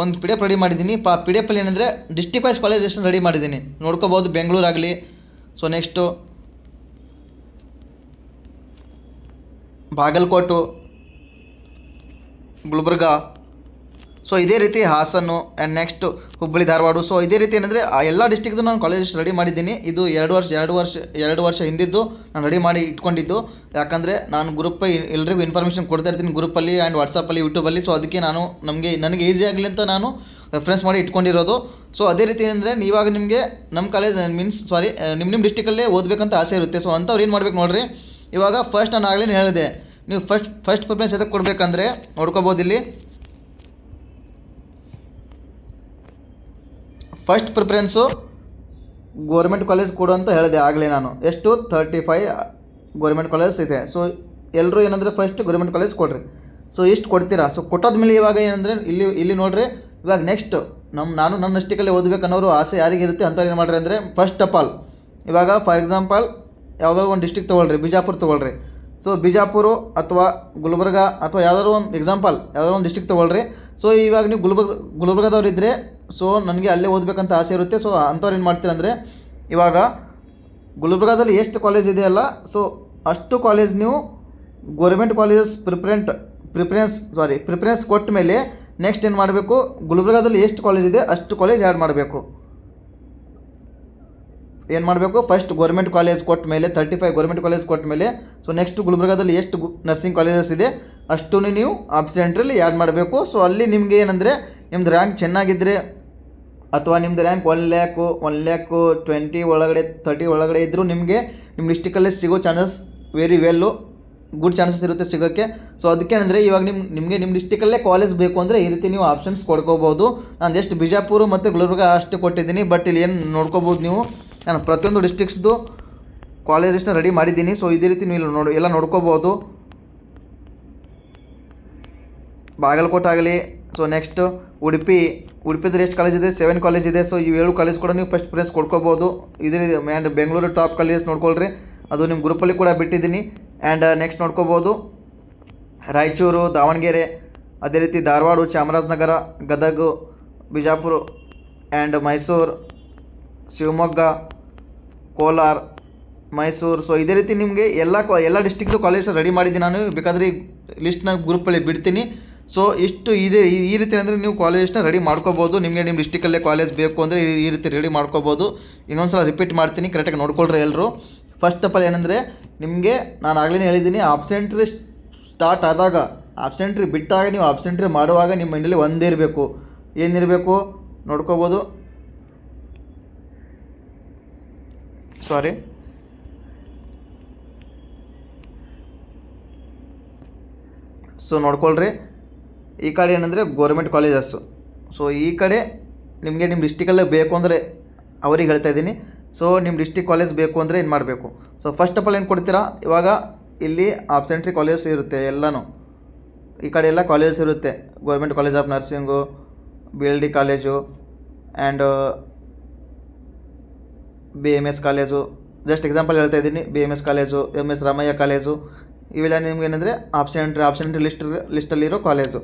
ಒಂದು PDF ರೆಡಿ ಮಾಡಿದ್ದೀನಿ. PDF ಅಲ್ಲಿ ಏನಂದರೆ ಡಿಸ್ಟಿಕ್ ವೈಸ್ ಕಾಲೇಜ್ ರೆಡಿ ಮಾಡಿದ್ದೀನಿ, ನೋಡ್ಕೋಬೋದು. ಬೆಂಗಳೂರು ಆಗಲಿ, so next Bagalkot, Gulbarga, so ಇದೇ ರೀತಿ ಹಾಸನ್ನು and next Hubballi, Dharwad. So ಇದೇ ರೀತಿ ಏನಂದರೆ ಆ ಎಲ್ಲ ಡಿಸ್ಟಿಕ್ದು ನಾನು ಕಾಲೇಜ್ ರೆಡಿ ಮಾಡಿದ್ದೀನಿ. ಇದು 2 ವರ್ಷ ಹಿಂದಿದ್ದು ನಾನು ರೆಡಿ ಮಾಡಿ ಇಟ್ಕೊಂಡಿದ್ದು. ಯಾಕಂದರೆ ನಾನು ಗ್ರೂಪ್ ಎಲ್ರಿಗೂ ಇನ್ಫಾರ್ಮೇಷನ್ ಕೊಡ್ತಾ ಇರ್ತೀನಿ ಗ್ರೂಪಲ್ಲಿ ಆ್ಯಂಡ್ ವಾಟ್ಸಪ್ಪಲ್ಲಿ, ಯೂಟ್ಯೂಬಲ್ಲಿ. ಸೊ ಅದಕ್ಕೆ ನನಗೆ ಈಸಿ ಆಗಲಿ ಅಂತ ನಾನು ರೆಫರೆನ್ಸ್ ಮಾಡಿ ಇಟ್ಕೊಂಡಿರೋದು. ಸೊ ಅದೇ ರೀತಿ ಅಂದರೆ ಇವಾಗ ನಿಮಗೆ ನಮ್ಮ ಕಾಲೇಜ್ ನಿಮ್ಮ ಡಿಸ್ಟಿಕಲ್ಲೇ ಓದಬೇಕಂತ ಆಸೆ ಇರುತ್ತೆ. ಸೊ ಅಂಥವ್ರು ಏನು ಮಾಡ್ಬೇಕು ನೋಡಿರಿ. ಇವಾಗ ಫಸ್ಟ್ ನಾನು ಆಗಲೇ ಹೇಳಿದೆ, ನೀವು ಫಸ್ಟ್ ಪ್ರಿಫರೆನ್ಸ್ ಎದಕ್ಕೆ ಕೊಡಬೇಕಂದ್ರೆ ನೋಡ್ಕೋಬೋದು. ಇಲ್ಲಿ ಫಸ್ಟ್ ಪ್ರಿಫರೆನ್ಸು ಗೋರ್ಮೆಂಟ್ ಕಾಲೇಜ್ ಕೊಡು ಅಂತ ಹೇಳಿದೆ ಆಗಲೇ ನಾನು. ಎಷ್ಟು 35 ಗೋರ್ಮೆಂಟ್ ಕಾಲೇಜಸ್ ಇದೆ. ಸೊ ಎಲ್ಲರೂ ಏನಂದರೆ ಫಸ್ಟ್ ಗೋರ್ಮೆಂಟ್ ಕಾಲೇಜ್ ಕೊಡ್ರಿ. ಸೊ ಇಷ್ಟು ಕೊಡ್ತೀರಾ. ಸೊ ಕೊಟ್ಟೋದ್ಮೇಲೆ ಇವಾಗ ಏನಂದರೆ ಇಲ್ಲಿ ನೋಡಿರಿ, ಇವಾಗ ನೆಕ್ಸ್ಟ್ ನಾನು ನನ್ನ ಡಿಸ್ಟಿಕಲ್ಲಿ ಓದಬೇಕನ್ನೋರು ಆಸೆ ಯಾರಿಗಿರುತ್ತೆ ಅಂಥವ್ರು ಏನು ಮಾಡಿರಿ ಅಂದರೆ, ಫಸ್ಟ್ ಆಫ್ ಆಲ್ ಇವಾಗ ಫಾರ್ ಎಕ್ಸಾಂಪಲ್ ಯಾವುದಾದ್ರು ಒಂದು ಡಿಸ್ಟಿಕ್ ತೊಗೊಳ್ರಿ, ಬಿಜಾಪುರ ತೊಗೊಳ್ರಿ. ಸೊ ಬಿಜಾಪುರ ಅಥವಾ ಗುಲ್ಬರ್ಗ ಅಥವಾ ಯಾವುದಾದ್ರು ಒಂದು ಡಿಸ್ಟಿಕ್ ತೊಗೊಳ್ರಿ. ಸೊ ಇವಾಗ ನೀವು ಗುಲ್ಬರ್ಗದವ್ರು ಇದ್ದರೆ, ಸೊ ನನಗೆ ಅಲ್ಲೇ ಓದಬೇಕಂತ ಆಸೆ ಇರುತ್ತೆ. ಸೊ ಅಂಥವ್ರು ಏನು ಮಾಡ್ತೀರ ಅಂದರೆ, ಇವಾಗ ಗುಲ್ಬರ್ಗದಲ್ಲಿ ಎಷ್ಟು ಕಾಲೇಜ್ ಇದೆಯಲ್ಲ, ಸೊ ಅಷ್ಟು ಕಾಲೇಜ್ ನೀವು ಗೋರ್ಮೆಂಟ್ ಕಾಲೇಜಸ್ ಪ್ರಿಫರೆನ್ಸ್ ಕೊಟ್ಟ ಮೇಲೆ ನೆಕ್ಸ್ಟ್ ಏನು ಮಾಡಬೇಕು, ಗುಲ್ಬರ್ಗಾದಲ್ಲಿ ಎಷ್ಟು ಕಾಲೇಜ್ ಇದೆ ಅಷ್ಟು ಕಾಲೇಜ್ ಆ್ಯಡ್ ಮಾಡಬೇಕು. ಏನು ಮಾಡಬೇಕು, ಫಸ್ಟ್ ಗೋರ್ಮೆಂಟ್ ಕಾಲೇಜ್ ಕೊಟ್ಟ ಮೇಲೆ 35 ಗೋರ್ಮೆಂಟ್ ಕಾಲೇಜ್ ಕೊಟ್ಟ ಮೇಲೆ ಸೊ ನೆಕ್ಸ್ಟ್ ಗುಲ್ಬರ್ಗಾದಲ್ಲಿ ಎಷ್ಟು ನರ್ಸಿಂಗ್ ಕಾಲೇಜಸ್ ಇದೆ ಅಷ್ಟು ನೀವು ಆಪ್ಷನ್ಟ್ರಲ್ಲಿ ಆ್ಯಡ್ ಮಾಡಬೇಕು. ಸೊ ಅಲ್ಲಿ ನಿಮಗೆ ಏನಂದರೆ ನಿಮ್ಮದು ರ್ಯಾಂಕ್ ಚೆನ್ನಾಗಿದ್ದರೆ ಅಥವಾ ನಿಮ್ಮದು ರ್ಯಾಂಕ್ 1,20,000 ಒಳಗಡೆ 30 ಒಳಗಡೆ ಇದ್ದರೂ ನಿಮಗೆ ನಿಮ್ಮ ಡಿಸ್ಟಿಕಲ್ಲೇ ಸಿಗೋ ಚಾನ್ಸಸ್ ವೆರಿ ಗುಡ್ ಚಾನ್ಸಸ್ ಇರುತ್ತೆ ಸಿಗೋಕ್ಕೆ. ಸೊ ಅದಕ್ಕೇನೆಂದರೆ ಇವಾಗ ನಿಮಗೆ ನಿಮ್ಮ ಡಿಸ್ಟಿಕಲ್ಲೇ ಕಾಲೇಜ್ ಬೇಕು ಅಂದರೆ ಈ ರೀತಿ ನೀವು ಆಪ್ಷನ್ಸ್ ಕೊಡ್ಕೋಬೋದು. ನಾನು ಜಸ್ಟ್ ಬಿಜಾಪುರ ಮತ್ತು ಗುಲ್ಬರ್ಗ ಅಷ್ಟು ಕೊಟ್ಟಿದ್ದೀನಿ, ಬಟ್ ಇಲ್ಲಿ ಏನು ನೋಡ್ಕೋಬೋದು ನೀವು, ನಾನು ಪ್ರತಿಯೊಂದು ಡಿಸ್ಟ್ರಿಕ್ಸ್ದು ಕಾಲೇಜ್ ಲಿಸ್ಟ್ನ ರೆಡಿ ಮಾಡಿದ್ದೀನಿ. ಸೊ ಇದೇ ರೀತಿ ನೀವು ಎಲ್ಲ ನೋಡ್ಕೋಬೋದು. ಬಾಗಲಕೋಟೆ ಆಗಲಿ, ಸೊ ನೆಕ್ಸ್ಟ್ ಉಡುಪಿದಲ್ಲಿ ಎಷ್ಟು ಕಾಲೇಜ್ ಇದೆ, 7 ಕಾಲೇಜ್ ಇದೆ. ಸೊ ಈ 7 ಕಾಲೇಜ್ ಕೂಡ ನೀವು ಫಸ್ಟ್ ಪ್ರಿಫರೆನ್ಸ್ ಕೊಡ್ಕೋಬೋದು. ಇದೇ ರೀತಿ ಆ್ಯಂಡ್ ಬೆಂಗಳೂರು ಟಾಪ್ ಕಾಲೇಜಸ್ ನೋಡ್ಕೊಳ್ರಿ, ಅದು ನಿಮ್ಮ ಗ್ರೂಪಲ್ಲಿ ಕೂಡ ಬಿಟ್ಟಿದ್ದೀನಿ. ಆ್ಯಂಡ್ ನೆಕ್ಸ್ಟ್ ನೋಡ್ಕೋಬೋದು ರಾಯಚೂರು, ದಾವಣಗೆರೆ, ಅದೇ ರೀತಿ ಧಾರವಾಡ, ಚಾಮರಾಜನಗರ, ಗದಗ, ಬಿಜಾಪುರ ಆ್ಯಂಡ್ ಮೈಸೂರು, ಶಿವಮೊಗ್ಗ, ಕೋಲಾರ, ಮೈಸೂರು. ಸೊ ಇದೇ ರೀತಿ ನಿಮಗೆ ಎಲ್ಲ ಡಿಸ್ಟಿಕ್ದು ಕಾಲೇಜ್ ರೆಡಿ ಮಾಡಿದ್ದೀನಿ ನಾನು, ಬೇಕಾದರೆ ಈ ಲಿಸ್ಟ್ನ ಗ್ರೂಪಲ್ಲಿ ಬಿಡ್ತೀನಿ. ಸೊ ಇಷ್ಟು ಇದೆ ಈ ರೀತಿ ಅಂದರೆ ನೀವು ಕಾಲೇಜ್ನ ರೆಡಿ ಮಾಡ್ಕೋಬೋದು. ನಿಮಗೆ ನಿಮ್ಮ ಡಿಸ್ಟಿಕಲ್ಲೇ ಕಾಲೇಜ್ ಬೇಕು ಅಂದರೆ ಈ ರೀತಿ ರೆಡಿ ಮಾಡ್ಕೋಬೋದು. ಇನ್ನೊಂದು ಸಲ ರಿಪೀಟ್ ಮಾಡ್ತೀನಿ, ಕರೆಕ್ಟಾಗಿ ನೋಡ್ಕೊಳ್ರಿ ಎಲ್ಲರೂ. ಫಸ್ಟ್ ಆಫ್ ಆಲ್ ಏನಂದರೆ ನಿಮಗೆ ನಾನು ಆಗಲೇ ಹೇಳಿದ್ದೀನಿ, ಆಬ್ಸೆಂಟ್ರಿ ಸ್ಟಾರ್ಟ್ ಆದಾಗ, ಆಬ್ಸೆಂಟ್ರಿ ಬಿಟ್ಟಾಗ ನೀವು ಆಬ್ಸೆಂಟ್ರಿ ಮಾಡುವಾಗ ನಿಮ್ಮ ಮೈಂಡಲ್ಲಿ ಒಂದೇ ಇರಬೇಕು, ಏನಿರಬೇಕು ನೋಡ್ಕೋಬೋದು. ಸೊ ನೋಡ್ಕೊಳ್ರಿ, ಈ ಕಡೆ ಏನಂದರೆ ಗೋರ್ಮೆಂಟ್ ಕಾಲೇಜಸ್ಸು. ಸೊ ಈ ಕಡೆ ನಿಮಗೆ ನಿಮ್ಮ ಡಿಸ್ಟಿಕಲ್ಲೇ ಬೇಕು ಅಂದರೆ ಅವ್ರಿಗೆ ಹೇಳ್ತಾ ಇದ್ದೀನಿ. ಸೊ ನಿಮ್ಮ ಡಿಸ್ಟಿಕ್ ಕಾಲೇಜ್ ಬೇಕು ಅಂದರೆ ಏನು ಮಾಡಬೇಕು, ಸೊ ಫಸ್ಟ್ ಆಫ್ ಆಲ್ ಏನು ಕೊಡ್ತೀರಾ, ಇವಾಗ ಇಲ್ಲಿ ಆಬ್ಸೆಂಟ್ರಿ ಕಾಲೇಜಸ್ ಇರುತ್ತೆ ಎಲ್ಲನೂ, ಈ ಕಡೆ ಎಲ್ಲ ಕಾಲೇಜಸ್ ಇರುತ್ತೆ. Government college of nursing, BLD college and BMS college, just example ಹೇಳ್ತಾ ಇದ್ದೀನಿ. BMS college, MS Ramaiah college, ಇವೆಲ್ಲ ನಿಮ್ಗೆ ಏನಂದರೆ ಆಪ್ಷನ್ಟ್ರಿ ಲಿಸ್ಟಲ್ಲಿರೋ ಕಾಲೇಜು.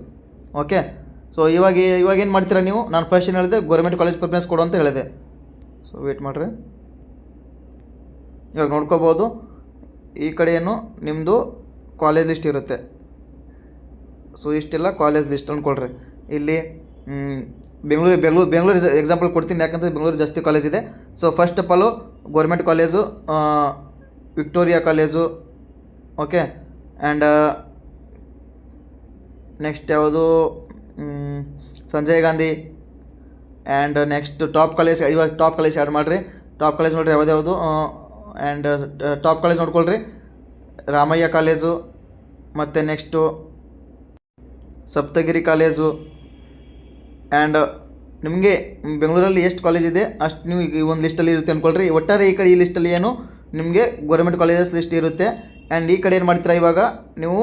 ಓಕೆ, ಸೊ ಇವಾಗ ಏನು ಮಾಡ್ತೀರಾ ನೀವು, ನಾನು ಫಸ್ಟ್ ಏನು ಹೇಳಿದೆ, ಗೌರ್ಮೆಂಟ್ ಕಾಲೇಜ್ ಪ್ರಿಫರೆನ್ಸ್ ಕೊಡು ಅಂತ ಹೇಳಿದೆ. ಸೊ ವೇಟ್ ಮಾಡಿರಿ, ಇವಾಗ ನೋಡ್ಕೋಬೋದು. ಈ ಕಡೆ ಏನು ನಿಮ್ಮದು ಕಾಲೇಜ್ ಲಿಸ್ಟ್ ಇರುತ್ತೆ. ಸೊ ಇಷ್ಟೆಲ್ಲ ಕಾಲೇಜ್ ಲಿಸ್ಟ್ ಅಂದ್ಕೊಳ್ರಿ. ಇಲ್ಲಿ ಬೆಂಗಳೂರು ಎಕ್ಸಾಂಪಲ್ ಕೊಡ್ತೀನಿ, ಯಾಕಂದರೆ ಬೆಂಗಳೂರು ಜಾಸ್ತಿ ಕಾಲೇಜ್ ಇದೆ. So first of all government college, Victoria college, okay. And next ಯಾವುದು, Sanjay Gandhi. And next top college, ಇವಾಗ ಟಾಪ್ ಕಾಲೇಜ್ ಆ್ಯಡ್ ಮಾಡಿರಿ. ಟಾಪ್ ಕಾಲೇಜ್ ನೋಡಿರಿ ಯಾವ್ದು. ಆ್ಯಂಡ್ ಟಾಪ್ ಕಾಲೇಜ್ ನೋಡ್ಕೊಳ್ರಿ, ರಾಮಯ್ಯ ಕಾಲೇಜು, ಮತ್ತು ನೆಕ್ಸ್ಟು ಸಪ್ತಗಿರಿ ಕಾಲೇಜು. ಆ್ಯಂಡ್ ನಿಮಗೆ ಬೆಂಗಳೂರಲ್ಲಿ ಎಷ್ಟು ಕಾಲೇಜ್ ಇದೆ ಅಷ್ಟು ನೀವು ಈ ಒಂದು ಲಿಸ್ಟಲ್ಲಿ ಇರುತ್ತೆ ಅಂದ್ಕೊಳ್ರಿ. ಒಟ್ಟಾರೆ ಈ ಕಡೆ ಈ ಲಿಸ್ಟಲ್ಲಿ ಏನು ನಿಮಗೆ ಗೌರ್ಮೆಂಟ್ ಕಾಲೇಜಸ್ ಲಿಸ್ಟ್ ಇರುತ್ತೆ. ಆ್ಯಂಡ್ ಈ ಕಡೆ ಏನು ಮಾಡ್ತೀರಾ, ಇವಾಗ ನೀವು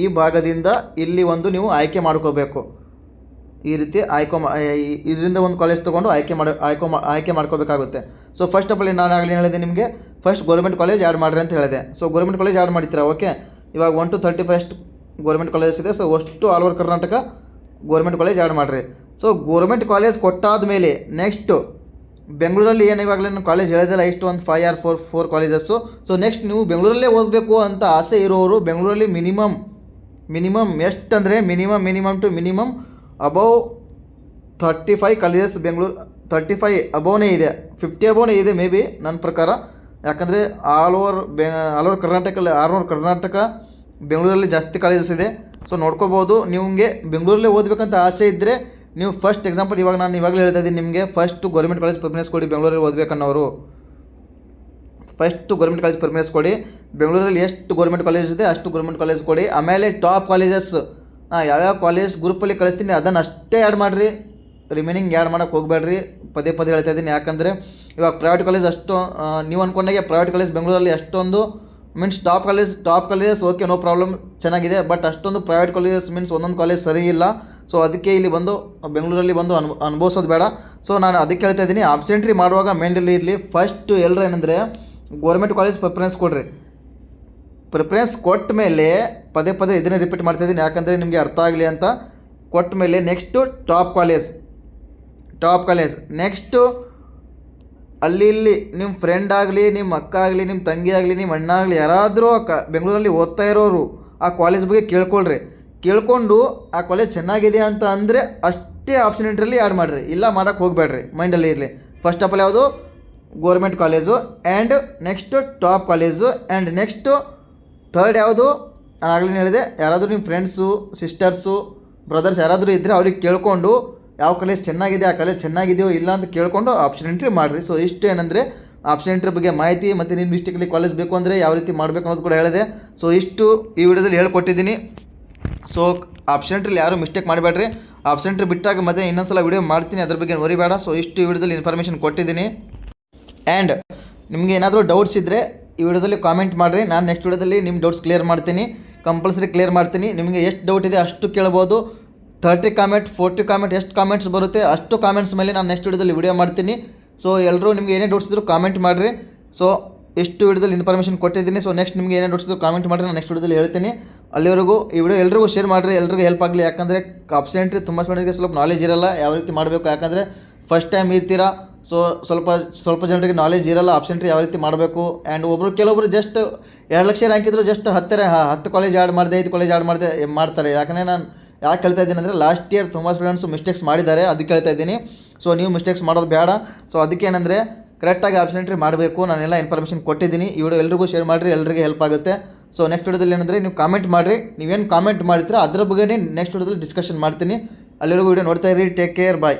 ಈ ಭಾಗದಿಂದ ಇಲ್ಲಿ ಒಂದು ನೀವು ಆಯ್ಕೆ ಮಾಡ್ಕೋಬೇಕು. ಈ ರೀತಿ ಇದರಿಂದ ಒಂದು ಕಾಲೇಜ್ ತೊಗೊಂಡು ಆಯ್ಕೆ ಮಾಡ್ಕೋಬೇಕಾಗುತ್ತೆ. ಸೊ ಫಸ್ಟ್ ಆಫ್ ಆಲ್ ನಾನು ಆಗಲೇ ಹೇಳಿದೆ ನಿಮಗೆ, ಫಸ್ಟ್ ಗೌರ್ಮೆಂಟ್ ಕಾಲೇಜ್ ಆ್ಯಡ್ ಮಾಡಿರಿ ಅಂತ ಹೇಳಿದೆ. ಸೊ ಗೌರ್ಮೆಂಟ್ ಕಾಲೇಜ್ ಆ್ಯಡ್ ಮಾಡ್ತೀರಾ. ಓಕೆ, ಇವಾಗ 1 to 31 ಗೌರ್ಮೆಂಟ್ ಕಾಲೇಜಸ್ ಇದೆ. ಸೊ ಅಷ್ಟು all over Karnataka government college add ಮಾಡಿರಿ. ಸೊ ಗೌರ್ಮೆಂಟ್ ಕಾಲೇಜ್ ಕೊಟ್ಟಾದ ಮೇಲೆ ನೆಕ್ಸ್ಟು ಬೆಂಗಳೂರಲ್ಲಿ ಏನು ಇವಾಗಲೇ ನಾನು ಕಾಲೇಜ್ ಹೇಳಿದೆಲ್ಲ, ಇಷ್ಟು ಒಂದು 5 or 4 ಕಾಲೇಜಸ್ಸು. ಸೊ ನೆಕ್ಸ್ಟ್ ನೀವು ಬೆಂಗಳೂರಲ್ಲೇ ಓದಬೇಕು ಅಂತ ಆಸೆ ಇರೋರು, ಬೆಂಗಳೂರಲ್ಲಿ ಮಿನಿಮಮ್ ಎಷ್ಟಂದರೆ ಮಿನಿಮಮ್ ಅಬೌವ್ 35 ಕಾಲೇಜಸ್ ಬೆಂಗಳೂರು 35 ಅಬೋನೇ ಇದೆ, 50 ಅಬೋನೇ ಇದೆ ಮೇ ಬಿ ನನ್ನ ಪ್ರಕಾರ. ಯಾಕಂದರೆ ಆಲ್ ಓವರ್ ಕರ್ನಾಟಕ ಬೆಂಗಳೂರಲ್ಲಿ ಜಾಸ್ತಿ ಕಾಲೇಜಸ್ ಇದೆ. ಸೊ ನೋಡ್ಕೋಬೋದು. ನಿಮಗೆ ಬೆಂಗಳೂರಲ್ಲೇ ಓದಬೇಕಂತ ಆಸೆ ಇದ್ದರೆ ನೀವು ಫಸ್ಟ್ ಎಕ್ಸಾಂಪಲ್ ನಾನು ಇವಾಗಲೇ ಹೇಳ್ತಾ ಇದ್ದೀನಿ ನಿಮಗೆ, ಫಸ್ಟು ಗೌರ್ಮೆಂಟ್ ಕಾಲೇಜ್ ಪ್ರಿಫರೆನ್ಸ್ ಕೊಡಿ. ಬೆಂಗಳೂರಲ್ಲಿ ಓದಬೇಕನ್ನೋರು ಫಸ್ಟು ಗೌರ್ಮೆಂಟ್ ಕಾಲೇಜ್ ಪ್ರಿಫರೆನ್ಸ್ ಕೊಡಿ. ಬೆಂಗಳೂರಲ್ಲಿ ಎಷ್ಟು ಗೌರ್ಮೆಂಟ್ ಕಾಲೇಜ್ ಇದೆ ಅಷ್ಟು ಗೌರ್ಮೆಂಟ್ ಕಾಲೇಜ್ ಕೊಡಿ. ಆಮೇಲೆ ಟಾಪ್ ಕಾಲೇಜಸ್ ಯಾವ್ಯಾವ ಕಾಲೇಜ್ ಗ್ರೂಪಲ್ಲಿ ಕಳಿಸ್ತೀನಿ ಅದನ್ನು ಅಷ್ಟೇ ಆ್ಯಡ್ ಮಾಡಿರಿ, ರಿಮೈನಿಂಗ್ ಆ್ಯಡ್ ಮಾಡೋಕ್ಕೆ ಹೋಗಬೇಡ್ರಿ. ಪದೇ ಹೇಳ್ತಾ ಇದ್ದೀನಿ. ಯಾಕಂದರೆ ಇವಾಗ ಪ್ರೈವೇಟ್ ಕಾಲೇಜ್ ಅಷ್ಟು ನೀವು ಅಂದ್ಕೊಂಡಾಗೆ ಪ್ರೈವೇಟ್ ಕಾಲೇಜ್ ಬೆಂಗಳೂರಲ್ಲಿ ಅಷ್ಟೊಂದು means top colleges okay, no problem, ಚೆನ್ನಾಗಿದೆ. ಬಟ್ ಅಷ್ಟೊಂದು ಪ್ರೈವೇಟ್ ಕಾಲೇಜಸ್ ಮೀನ್ಸ್ ಒಂದೊಂದು ಕಾಲೇಜ್ ಸರಿ ಇಲ್ಲ. ಸೊ ಅದಕ್ಕೆ ಇಲ್ಲಿ ಬಂದು ಬೆಂಗಳೂರಲ್ಲಿ ಬಂದು ಅನುಭವಿಸೋದು ಬೇಡ. ಸೊ ನಾನು ಅದಕ್ಕೆ ಹೇಳ್ತಾ ಇದ್ದೀನಿ, ಆಬ್ಸೆಂಟ್ರಿ ಮಾಡುವಾಗ ಮೇಂಡಲ್ಲಿ ಇರಲಿ. ಫಸ್ಟ್ ಎಲ್ಲರೂ ಏನಂದರೆ ಗೌರ್ಮೆಂಟ್ ಕಾಲೇಜ್ ಪ್ರಿಫರೆನ್ಸ್ ಕೊಡಿರಿ. ಪ್ರಿಫರೆನ್ಸ್ ಕೊಟ್ಟ ಮೇಲೆ ಪದೇ ಇದನ್ನೇ ರಿಪೀಟ್ ಮಾಡ್ತಾಯಿದ್ದೀನಿ, ಯಾಕಂದರೆ ನಿಮಗೆ ಅರ್ಥ ಆಗಲಿ ಅಂತ. ಕೊಟ್ಟ ಮೇಲೆ ನೆಕ್ಸ್ಟು ಟಾಪ್ ಕಾಲೇಜ್, ನೆಕ್ಸ್ಟು ಅಲ್ಲಿ ಇಲ್ಲಿ ನಿಮ್ಮ ಫ್ರೆಂಡ್ ಆಗಲಿ, ನಿಮ್ಮ ಅಕ್ಕ ಆಗಲಿ, ನಿಮ್ಮ ತಂಗಿ ಆಗಲಿ, ನಿಮ್ಮ ಅಣ್ಣ ಆಗಲಿ, ಯಾರಾದರೂ ಬೆಂಗಳೂರಲ್ಲಿ ಓದ್ತಾ ಇರೋರು ಆ ಕಾಲೇಜ್ ಬಗ್ಗೆ ಕೇಳ್ಕೊಳ್ರಿ. ಕೇಳ್ಕೊಂಡು ಆ ಕಾಲೇಜ್ ಚೆನ್ನಾಗಿದೆ ಅಂತ ಅಂದರೆ ಅಷ್ಟೇ ಆಪ್ಷನ್ ಎಂಟ್ರಲ್ಲಿ ಆ್ಯಡ್ ಮಾಡಿರಿ, ಇಲ್ಲ ಮಾಡೋಕ್ಕೆ ಹೋಗಬೇಡ್ರಿ. ಮೈಂಡಲ್ಲಿ ಇರಲಿ. ಫಸ್ಟ್ ಆಫ್ ಆಲ್ ಯಾವುದು government college, and next top college, and next third ಯಾವುದು ನಾನು ಆಗಲೇ ಹೇಳಿದೆ, ಯಾರಾದರೂ ನಿಮ್ಮ ಫ್ರೆಂಡ್ಸು, ಸಿಸ್ಟರ್ಸು, ಬ್ರದರ್ಸ್ ಯಾರಾದರೂ ಇದ್ದರೆ ಅವ್ರಿಗೆ ಕೇಳ್ಕೊಂಡು ಯಾವ ಕಾಲೇಜ್ ಚೆನ್ನಾಗಿದೆ, ಆ ಕಾಲೇಜ್ ಚೆನ್ನಾಗಿದೆಯೋ ಇಲ್ಲ ಅಂತ ಕೇಳ್ಕೊಂಡು ಆಪ್ಷನ್ ಎಂಟ್ರಿ ಮಾಡಿರಿ. ಸೊ ಇಷ್ಟು ಏನಂದರೆ ಆಪ್ಷನ್ ಎಂಟ್ರಿ ಬಗ್ಗೆ ಮಾಹಿತಿ, ಮತ್ತು ನಿಮ್ಮ ಡಿಸ್ಟಿಕಲ್ಲಿ ಕಾಲೇಜ್ ಬೇಕು ಅಂದರೆ ಯಾವ ರೀತಿ ಮಾಡಬೇಕು ಅನ್ನೋದು ಕೂಡ ಹೇಳಿದೆ. ಸೊ ಇಷ್ಟು ಈ ವಿಡಿಯೋದಲ್ಲಿ ಹೇಳ್ಕೊಟ್ಟಿದ್ದೀನಿ. ಸೊ ಆಪ್ಷನ್ ಎಂಟ್ರಿಲಿ ಯಾರೂ ಮಿಸ್ಟೇಕ್ ಮಾಡಬೇಡ್ರಿ. ಆಪ್ಷನ್ ಎಂಟ್ರಿ ಬಿಟ್ಟಾಗ ಮತ್ತೆ ಇನ್ನೊಂದು ಸಲ ವಿಡಿಯೋ ಮಾಡ್ತೀನಿ, ಅದ್ರ ಬಗ್ಗೆ ನೋಡಿಬೇಡ. ಸೊ ಇಷ್ಟು ಈ ವಿಡಿಯೋದಲ್ಲಿ ಇನ್ಫಾರ್ಮೇಷನ್ ಕೊಟ್ಟಿದ್ದೀನಿ. ಆ್ಯಂಡ್ ನಿಮಗೆ ಏನಾದರೂ ಡೌಟ್ಸ್ ಇದ್ದರೆ ಈ ವಿಡಿಯೋದಲ್ಲಿ ಕಾಮೆಂಟ್ ಮಾಡಿರಿ. ನಾನು ನೆಕ್ಸ್ಟ್ ವಿಡಿಯೋದಲ್ಲಿ ನಿಮ್ಮ ಡೌಟ್ಸ್ ಕ್ಲಿಯರ್ ಮಾಡ್ತೀನಿ, ಕಂಪಲ್ಸರಿ ಕ್ಲಿಯರ್ ಮಾಡ್ತೀನಿ. ನಿಮಗೆ ಎಷ್ಟು ಡೌಟ್ ಇದೆ ಅಷ್ಟು ಕೇಳ್ಬೋದು. 30 ಕಾಮೆಂಟ್, 40 ಕಾಮೆಂಟ್, ಎಷ್ಟು ಕಾಮೆಂಟ್ಸ್ ಬರುತ್ತೆ ಅಷ್ಟು ಕಾಮೆಂಟ್ಸ್ ಮೇಲೆ ನಾನು ನೆಕ್ಸ್ಟ್ ವಿಡಿಯೋದಲ್ಲಿ ವಿಡಿಯೋ ಮಾಡ್ತೀನಿ. ಸೊ ಎಲ್ಲರೂ ನಿಮಗೆ ಏನೇ ಡೌಟ್ಸ್ ಇದ್ದರೂ ಕಾಮೆಂಟ್ ಮಾಡಿರಿ. ಸೊ ಎಷ್ಟು ವಿಡಿಯೋದಲ್ಲಿ ಇನ್ಫಾರ್ಮೇಷನ್ ಕೊಟ್ಟಿದ್ದೀನಿ. ಸೊ ನೆಕ್ಸ್ಟ್ ನಿಮಗೆ ಏನೇ ಡೌಟ್ಸ್ ಇದ್ದರೂ ಕಾಮೆಂಟ್ ಮಾಡಿರಿ, ನಾನು ನೆಕ್ಸ್ಟ್ ವಿಡಿಯೋದಲ್ಲಿ ಹೇಳ್ತೀನಿ. ಅಲ್ಲಿವರೆಗೂ ಈ ವಿಡಿಯೋ ಎಲ್ರಿಗೂ ಶೇರ್ ಮಾಡಿರಿ, ಎಲ್ರಿಗೂ ಹೆಲ್ಪ್ ಆಗಲಿ. ಯಾಕಂದರೆ ಆಪ್ಷನ್ ಎಂಟ್ರಿ ತುಂಬ ಜನರಿಗೆ ಸ್ವಲ್ಪ ನಾಲೆಜ್ ಇರಲ್ಲ, ಯಾವ ರೀತಿ ಮಾಡಬೇಕು. ಯಾಕಂದರೆ ಫಸ್ಟ್ ಟೈಮ್ ಇರ್ತೀರಾ. ಸೊ ಸ್ವಲ್ಪ ಜನರಿಗೆ ನಾಲೆಜ್ ಇರಲ್ಲ ಆಪ್ಷನ್ ಎಂಟ್ರಿ ಯಾವ ರೀತಿ ಮಾಡಬೇಕು. ಆ್ಯಂಡ್ ಕೆಲವೊಬ್ಬರು ಜಸ್ಟ್ 2 ಲಕ್ಷ ರ್ಯಾಂಕ್ ಇದ್ದರೂ ಜಸ್ಟ್ 10 ಕಾಲೇಜ್ ಆ್ಯಡ್ ಮಾಡಿದೆ, 5 ಕಾಲೇಜ್ ಆ್ಯಡ್ ಮಾಡಿದೆ ಮಾಡ್ತಾರೆ. ಯಾಕಂದರೆ ನಾನು ಯಾಕೆ ಹೇಳ್ತಾ ಇದ್ದೀನಿ ಅಂದರೆ ಲಾಸ್ಟ್ ಇಯರ್ ತುಂಬ ಸ್ಟೂಡೆಂಟ್ಸು ಮಿಸ್ಟೇಕ್ಸ್ ಮಾಡಿದ್ದಾರೆ, ಅದಕ್ಕೆ ಹೇಳ್ತಾ ಇದ್ದೀನಿ. ಸೊ ನೀವು ಮಿಸ್ಟೇಕ್ಸ್ ಮಾಡೋದು ಬೇಡ. ಸೊ ಅದಕ್ಕೇನೆಂದರೆ ಕರೆಕ್ಟಾಗಿ ಆಪ್ಷನ್ ಎಂಟ್ರಿ ಮಾಡಬೇಕು. ನಾನೆಲ್ಲ ಇನ್ಫಾರ್ಮೇಷನ್ ಕೊಟ್ಟಿದ್ದೀನಿ. ಈ ವಿಡಿಯೋ ಎಲ್ರಿಗೂ ಶೇರ್ ಮಾಡಿರಿ, ಎಲ್ರಿಗೆ ಹೆಲ್ಪ್ ಆಗುತ್ತೆ. ಸೊ ನೆಕ್ಸ್ಟ್ ವಿಡಿಯೋದಲ್ಲಿ ಏನಂದರೆ ನೀವು ಕಾಮೆಂಟ್ ಮಾಡಿರಿ, ನೀವೇನು ಕಾಮೆಂಟ್ ಮಾಡ್ತೀರಾ ಅದ್ರ ಬಗ್ಗೆ ನೆಕ್ಸ್ಟ್ ವಿಡಿಯೋದಲ್ಲಿ ಡಿಸ್ಕಷನ್ ಮಾಡ್ತೀನಿ. ಅಲ್ಲಿವರೆಗೂ ವಿಡಿಯೋ ನೋಡ್ತಾ ಇರಿ. ಟೇಕ್ ಕೇರ್, ಬಾಯ್.